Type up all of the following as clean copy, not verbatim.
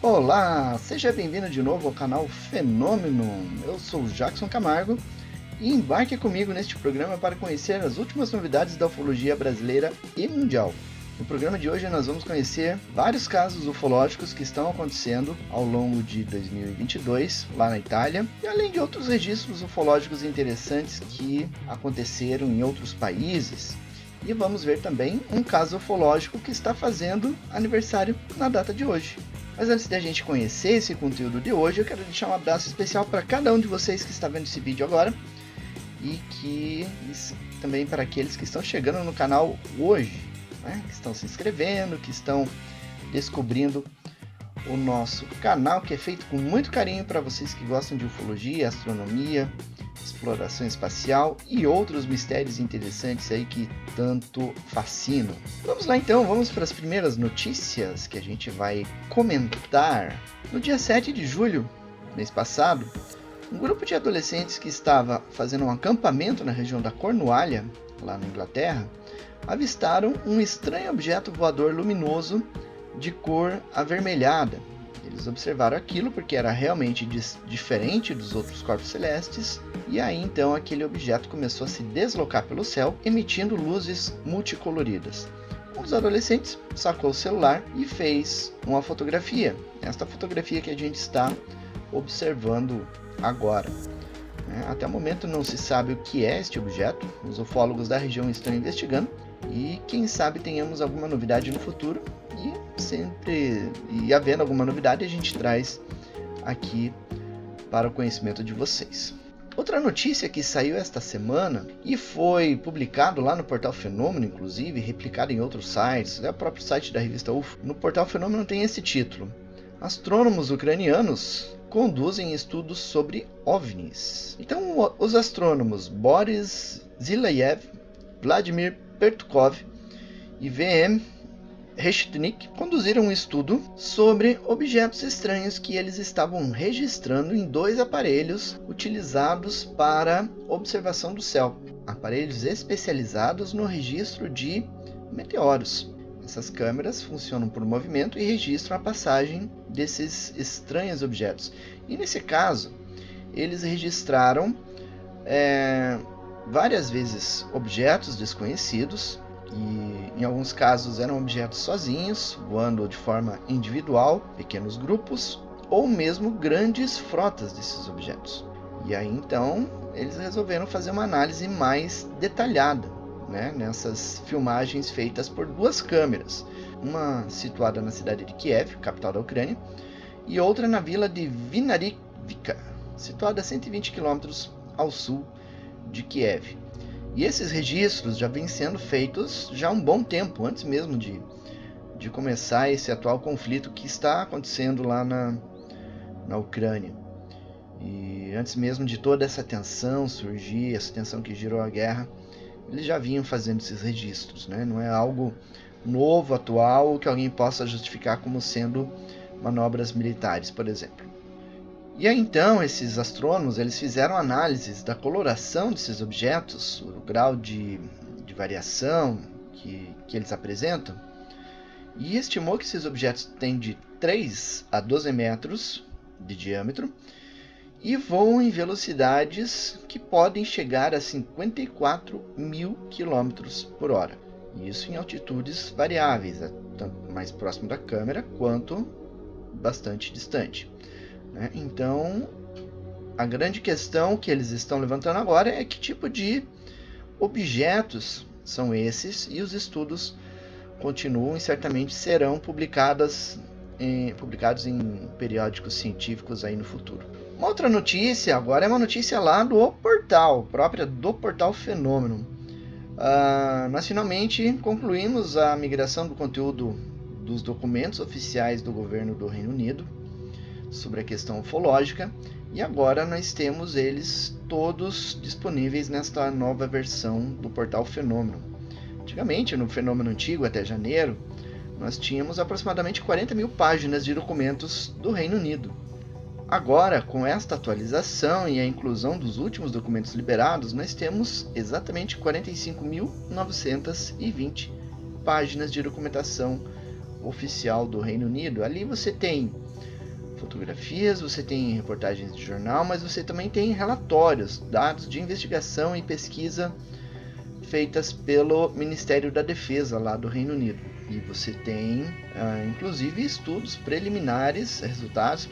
Olá, seja bem-vindo de novo ao canal Fenômeno. Eu sou o Jackson Camargo e embarque comigo neste programa para conhecer as últimas novidades da ufologia brasileira e mundial. No programa de hoje nós vamos conhecer vários casos ufológicos que estão acontecendo ao longo de 2022 lá na Itália e além de outros registros ufológicos interessantes que aconteceram em outros países. E vamos ver também um caso ufológico que está fazendo aniversário na data de hoje. Mas antes da gente conhecer esse conteúdo de hoje, eu quero deixar um abraço especial para cada um de vocês que está vendo esse vídeo agora e também para aqueles que estão chegando no canal hoje, né? Que estão se inscrevendo, que estão descobrindo o nosso canal, que é feito com muito carinho para vocês que gostam de ufologia, astronomia, exploração espacial e outros mistérios interessantes aí que tanto fascinam. Vamos lá então, vamos para as primeiras notícias que a gente vai comentar. No dia 7 de julho, mês passado, um grupo de adolescentes que estava fazendo um acampamento na região da Cornualha, lá na Inglaterra, avistaram um estranho objeto voador luminoso de cor avermelhada. Eles observaram aquilo porque era realmente diferente dos outros corpos celestes, e aí então aquele objeto começou a se deslocar pelo céu, emitindo luzes multicoloridas. Um dos adolescentes sacou o celular e fez uma fotografia, esta fotografia que a gente está observando agora. Até o momento não se sabe o que é este objeto, os ufólogos da região estão investigando, e quem sabe tenhamos alguma novidade no futuro, e havendo alguma novidade a gente traz aqui para o conhecimento de vocês. Outra notícia que saiu esta semana e foi publicado lá no Portal Fenômeno, inclusive replicado em outros sites, é o próprio site da revista UFO. No Portal Fenômeno tem esse título: astrônomos ucranianos conduzem estudos sobre OVNIs. Então, os astrônomos Boris Zilaev, Vladimir Pertukov e VM Reshetnik conduziram um estudo sobre objetos estranhos que eles estavam registrando em dois aparelhos utilizados para observação do céu, aparelhos especializados no registro de meteoros. Essas câmeras funcionam por movimento e registram a passagem desses estranhos objetos. E nesse caso, eles registraram várias vezes objetos desconhecidos, e em alguns casos eram objetos sozinhos, voando de forma individual, pequenos grupos, ou mesmo grandes frotas desses objetos. E aí então eles resolveram fazer uma análise mais detalhada, nessas filmagens feitas por duas câmeras, uma situada na cidade de Kiev, capital da Ucrânia, e outra na vila de Vinarivka, situada a 120 km ao sul de Kiev. E esses registros já vêm sendo feitos já há um bom tempo, antes mesmo de começar esse atual conflito que está acontecendo lá na Ucrânia. E antes mesmo de toda essa tensão surgir, essa tensão que gerou a guerra, eles já vinham fazendo esses registros, Não é algo novo, atual, que alguém possa justificar como sendo manobras militares, por exemplo. E aí então esses astrônomos eles fizeram análises da coloração desses objetos, o grau de variação que eles apresentam, e estimou que esses objetos têm de 3 a 12 metros de diâmetro e voam em velocidades que podem chegar a 54 mil km por hora. Isso em altitudes variáveis, tanto mais próximo da câmera quanto bastante distante. Então, a grande questão que eles estão levantando agora é que tipo de objetos são esses, e os estudos continuam e certamente serão publicados em periódicos científicos aí no futuro. Uma outra notícia agora é uma notícia lá do portal, própria do Portal Fenômeno. Nós finalmente concluímos a migração do conteúdo dos documentos oficiais do governo do Reino Unido sobre a questão ufológica, e agora nós temos eles todos disponíveis nesta nova versão do Portal Fenômeno. Antigamente, no Fenômeno antigo, até janeiro, nós tínhamos aproximadamente 40 mil páginas de documentos do Reino Unido. Agora, com esta atualização e a inclusão dos últimos documentos liberados, nós temos exatamente 45.920 páginas de documentação oficial do Reino Unido. Ali você tem fotografias, você tem reportagens de jornal, mas você também tem relatórios, dados de investigação e pesquisa feitas pelo Ministério da Defesa lá do Reino Unido. E você tem, inclusive, estudos preliminares, resultados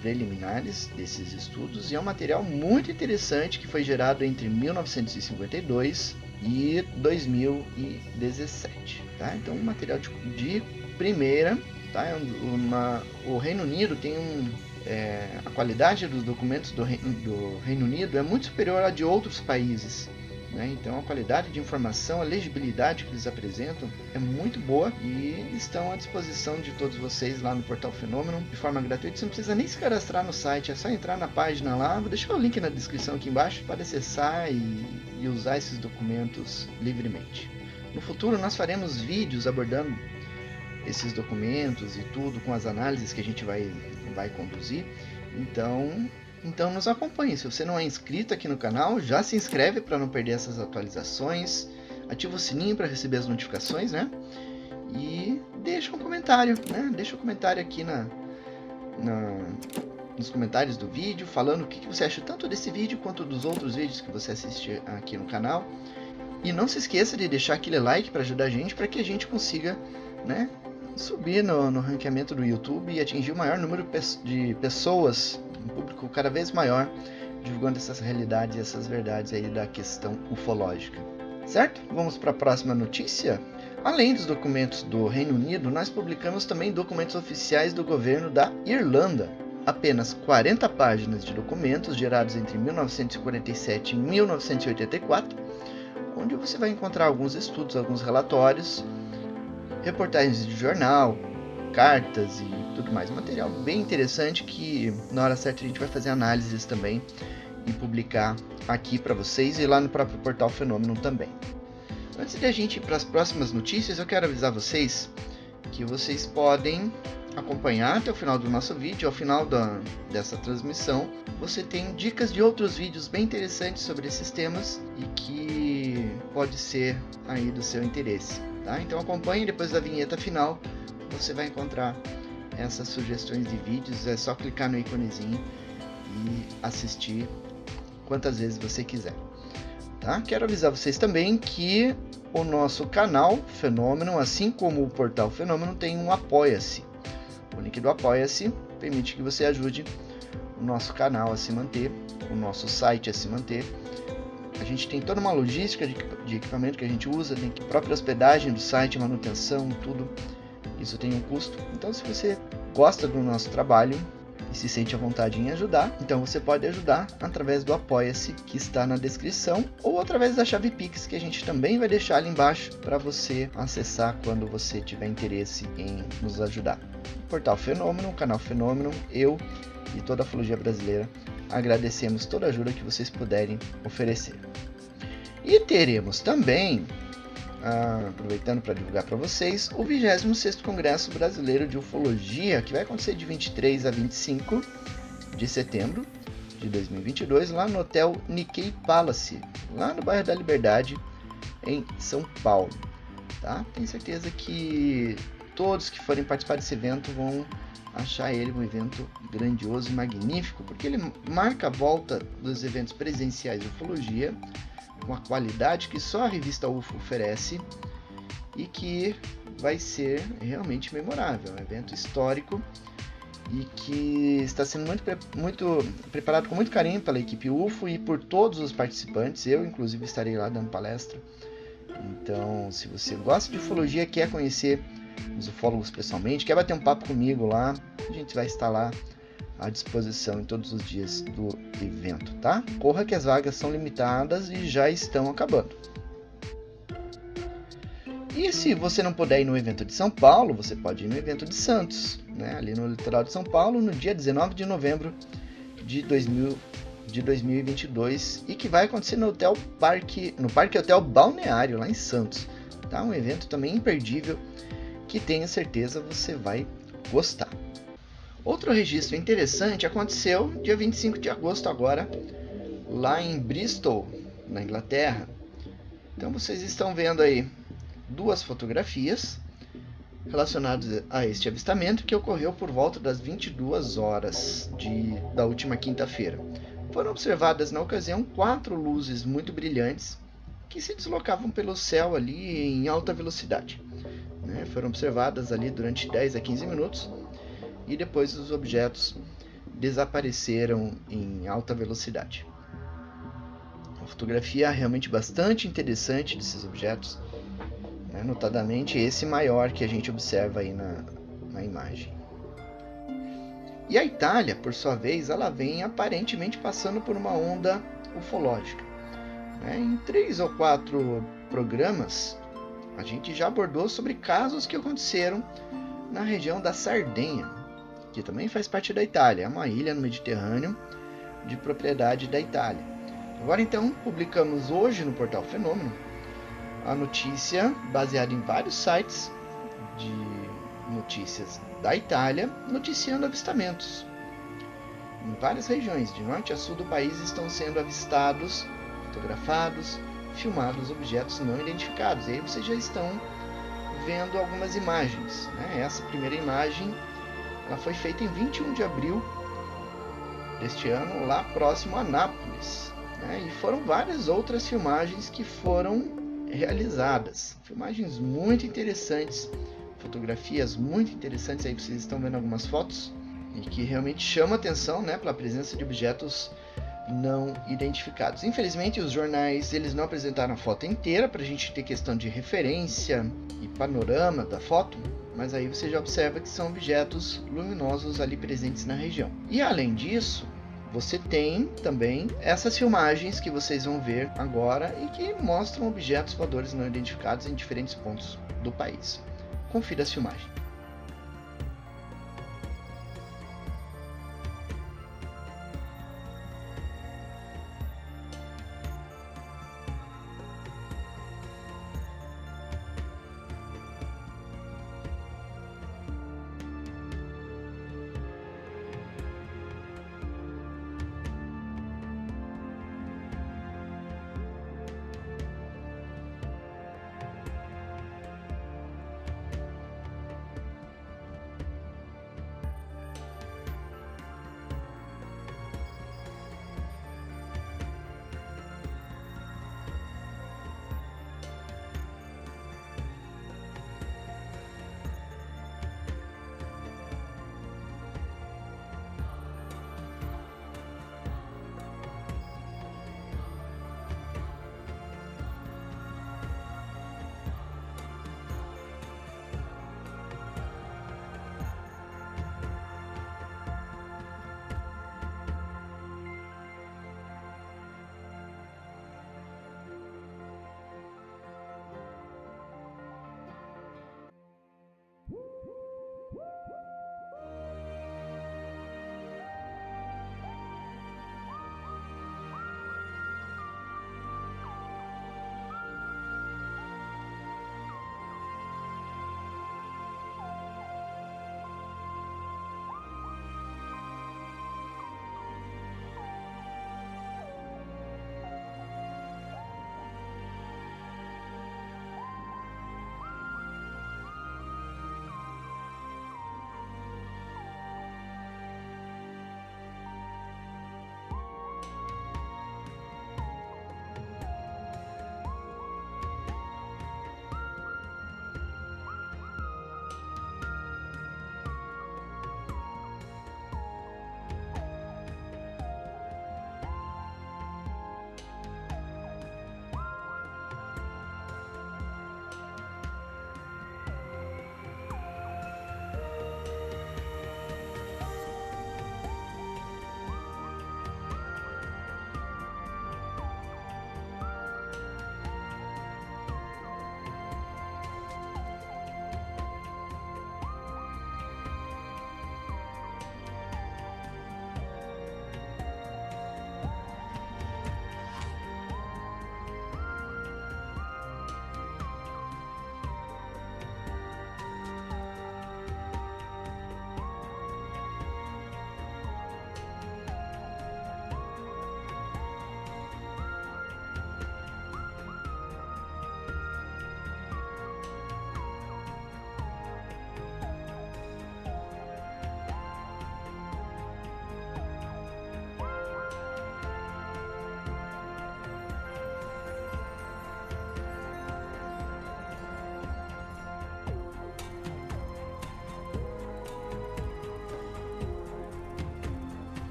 preliminares desses estudos, e é um material muito interessante que foi gerado entre 1952 e 2017. Tá? Então, um material de primeira. Tá? O Reino Unido tem a qualidade dos documentos do Reino Unido é muito superior à de outros países. Né? Então a qualidade de informação, a legibilidade que eles apresentam é muito boa e estão à disposição de todos vocês lá no Portal Fenômeno de forma gratuita. Você não precisa nem se cadastrar no site, é só entrar na página lá. Vou deixar o link na descrição aqui embaixo para acessar e usar esses documentos livremente. No futuro nós faremos vídeos abordando esses documentos e tudo com as análises que a gente vai conduzir. Então nos acompanhe. Se você não é inscrito aqui no canal, já se inscreve para não perder essas atualizações. Ativa o sininho para receber as notificações, né? E deixa um comentário, né? Deixa um comentário aqui nos comentários do vídeo, falando o que você acha tanto desse vídeo quanto dos outros vídeos que você assiste aqui no canal. E não se esqueça de deixar aquele like para ajudar a gente, para que a gente consiga, né, subir no ranqueamento do YouTube e atingir o maior número de pessoas, um público cada vez maior, divulgando essas realidades e essas verdades aí da questão ufológica. Certo? Vamos para a próxima notícia? Além dos documentos do Reino Unido, nós publicamos também documentos oficiais do governo da Irlanda. Apenas 40 páginas de documentos gerados entre 1947 e 1984, onde você vai encontrar alguns estudos, alguns relatórios, reportagens de jornal, cartas e tudo mais. Material bem interessante que na hora certa a gente vai fazer análises também e publicar aqui para vocês e lá no próprio Portal Fenômeno também. Antes de a gente ir para as próximas notícias, eu quero avisar vocês que vocês podem acompanhar até o final do nosso vídeo. Ao final dessa transmissão, você tem dicas de outros vídeos bem interessantes sobre esses temas e que pode ser aí do seu interesse. Tá? Então acompanhe, depois da vinheta final você vai encontrar essas sugestões de vídeos. É só clicar no íconezinho e assistir quantas vezes você quiser. Tá? Quero avisar vocês também que o nosso canal Fenômeno, assim como o Portal Fenômeno, tem um Apoia-se. O link do Apoia-se permite que você ajude o nosso canal a se manter, o nosso site a se manter. A gente tem toda uma logística de equipamento que a gente usa, tem a própria hospedagem do site, manutenção, tudo. Isso tem um custo. Então, se você gosta do nosso trabalho e se sente à vontade em ajudar, então você pode ajudar através do Apoia-se, que está na descrição, ou através da chave Pix, que a gente também vai deixar ali embaixo para você acessar quando você tiver interesse em nos ajudar. O Portal Fenômeno, o canal Fenômeno, eu e toda a ufologia brasileira agradecemos toda a ajuda que vocês puderem oferecer. E teremos também, aproveitando para divulgar para vocês, o 26º Congresso Brasileiro de Ufologia, que vai acontecer de 23 a 25 de setembro de 2022, lá no Hotel Nikkei Palace, lá no bairro da Liberdade, em São Paulo. Tá? Tenho certeza que todos que forem participar desse evento vão achar ele um evento grandioso e magnífico, porque ele marca a volta dos eventos presenciais de ufologia, com a qualidade que só a revista UFO oferece e que vai ser realmente memorável. É um evento histórico e que está sendo muito preparado com muito carinho pela equipe UFO e por todos os participantes. Eu, inclusive, estarei lá dando palestra. Então, se você gosta de ufologia, quer conhecer os ufólogos pessoalmente, quer bater um papo comigo lá, a gente vai estar lá à disposição em todos os dias do evento, tá? Corra que as vagas são limitadas e já estão acabando. E se você não puder ir no evento de São Paulo, você pode ir no evento de Santos, né? Ali no litoral de São Paulo, no dia 19 de novembro de 2022, e que vai acontecer no Parque Hotel Balneário, lá em Santos. Tá? Um evento também imperdível, que tenho certeza você vai gostar. Outro registro interessante aconteceu dia 25 de agosto agora, lá em Bristol, na Inglaterra. Então vocês estão vendo aí duas fotografias relacionados a este avistamento, que ocorreu por volta das 22 horas da última quinta-feira. Foram observadas na ocasião 4 luzes muito brilhantes que se deslocavam pelo céu ali em alta velocidade. Foram observadas ali durante 10 a 15 minutos e depois os objetos desapareceram em alta velocidade. Uma fotografia realmente bastante interessante desses objetos, notadamente esse maior que a gente observa aí na imagem. E a Itália, por sua vez, ela vem aparentemente passando por uma onda ufológica. Em 3 ou 4 programas, a gente já abordou sobre casos que aconteceram na região da Sardenha, que também faz parte da Itália, é uma ilha no Mediterrâneo de propriedade da Itália. Agora então, publicamos hoje no Portal Fenômeno a notícia baseada em vários sites de notícias da Itália, noticiando avistamentos. Em várias regiões, de norte a sul do país, estão sendo avistados, fotografados, filmados objetos não identificados. E aí vocês já estão vendo algumas imagens. Essa primeira imagem ela foi feita em 21 de abril deste ano, lá próximo a Nápoles. E foram várias outras filmagens que foram realizadas. Filmagens muito interessantes, fotografias muito interessantes. Aí vocês estão vendo algumas fotos e que realmente chamam a atenção, pela presença de objetos não identificados. Infelizmente, os jornais eles não apresentaram a foto inteira para a gente ter questão de referência e panorama da foto, mas aí você já observa que são objetos luminosos ali presentes na região. E além disso, você tem também essas filmagens que vocês vão ver agora e que mostram objetos voadores não identificados em diferentes pontos do país. Confira as filmagens.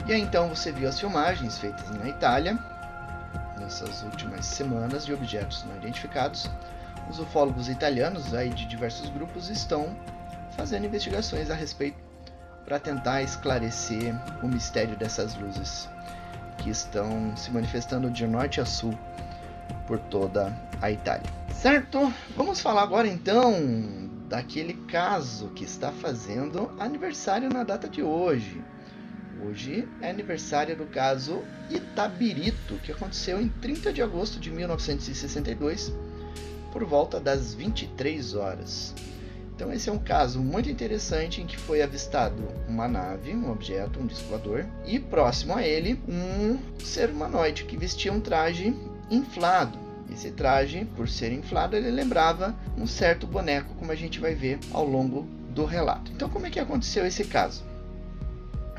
E aí então você viu as filmagens feitas na Itália, nessas últimas semanas, de objetos não identificados. Os ufólogos italianos aí de diversos grupos estão fazendo investigações a respeito para tentar esclarecer o mistério dessas luzes que estão se manifestando de norte a sul por toda a Itália. Certo? Vamos falar agora então daquele caso que está fazendo aniversário na data de hoje. Hoje é aniversário do caso Itabirito, que aconteceu em 30 de agosto de 1962, por volta das 23 horas. Então esse é um caso muito interessante em que foi avistado uma nave, um objeto, um disco voador, e próximo a ele um ser humanoide que vestia um traje inflado. Esse traje, por ser inflado, ele lembrava um certo boneco, como a gente vai ver ao longo do relato. Então como é que aconteceu esse caso?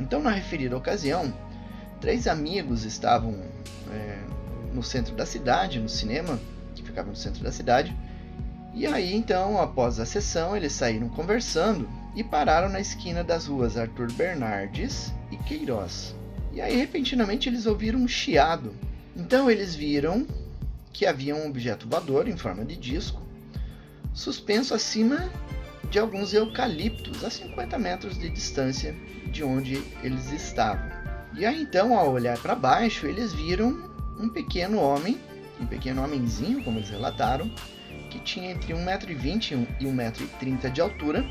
Então, na referida ocasião, 3 amigos estavam no centro da cidade, no cinema, que ficava no centro da cidade. E aí, então, após a sessão, eles saíram conversando e pararam na esquina das ruas Arthur Bernardes e Queiroz. E aí, repentinamente, eles ouviram um chiado. Então, eles viram que havia um objeto voador em forma de disco, suspenso acima de alguns eucaliptos, a 50 metros de distância de onde eles estavam. E aí então, ao olhar para baixo, eles viram um pequeno homenzinho, como eles relataram, que tinha entre 1,20 m e 1,30 m de altura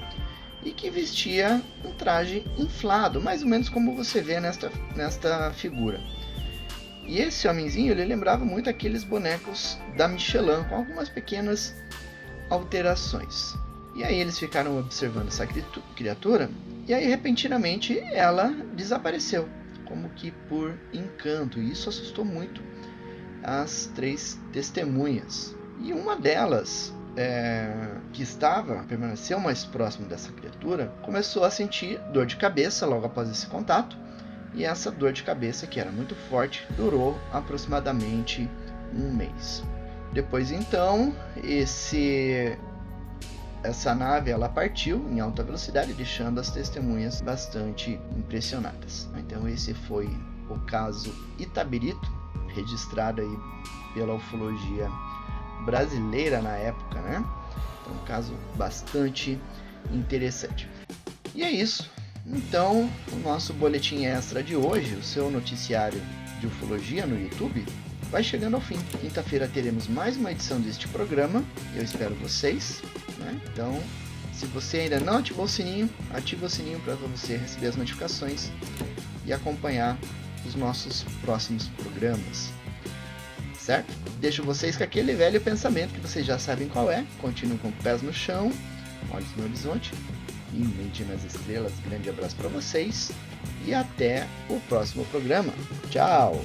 e que vestia um traje inflado, mais ou menos como você vê nesta figura. E esse homenzinho, ele lembrava muito aqueles bonecos da Michelin, com algumas pequenas alterações. E aí eles ficaram observando essa criatura, e aí repentinamente ela desapareceu, como que por encanto, e isso assustou muito as 3 testemunhas. E uma delas, que permaneceu mais próximo dessa criatura, começou a sentir dor de cabeça logo após esse contato, e essa dor de cabeça, que era muito forte, durou aproximadamente 1 mês. Depois então, essa nave ela partiu em alta velocidade, deixando as testemunhas bastante impressionadas. Então esse foi o caso Itabirito, registrado aí pela ufologia brasileira na época, né? Então um caso bastante interessante. E é isso. Então o nosso boletim extra de hoje, o seu noticiário de ufologia no YouTube, vai chegando ao fim. Quinta-feira teremos mais uma edição deste programa. Eu espero vocês. Então, se você ainda não ativou o sininho, ativa o sininho para você receber as notificações e acompanhar os nossos próximos programas, certo? Deixo vocês com aquele velho pensamento que vocês já sabem qual é. Continuem com os pés no chão, olhos no horizonte e mente nas estrelas. Grande abraço para vocês e até o próximo programa. Tchau!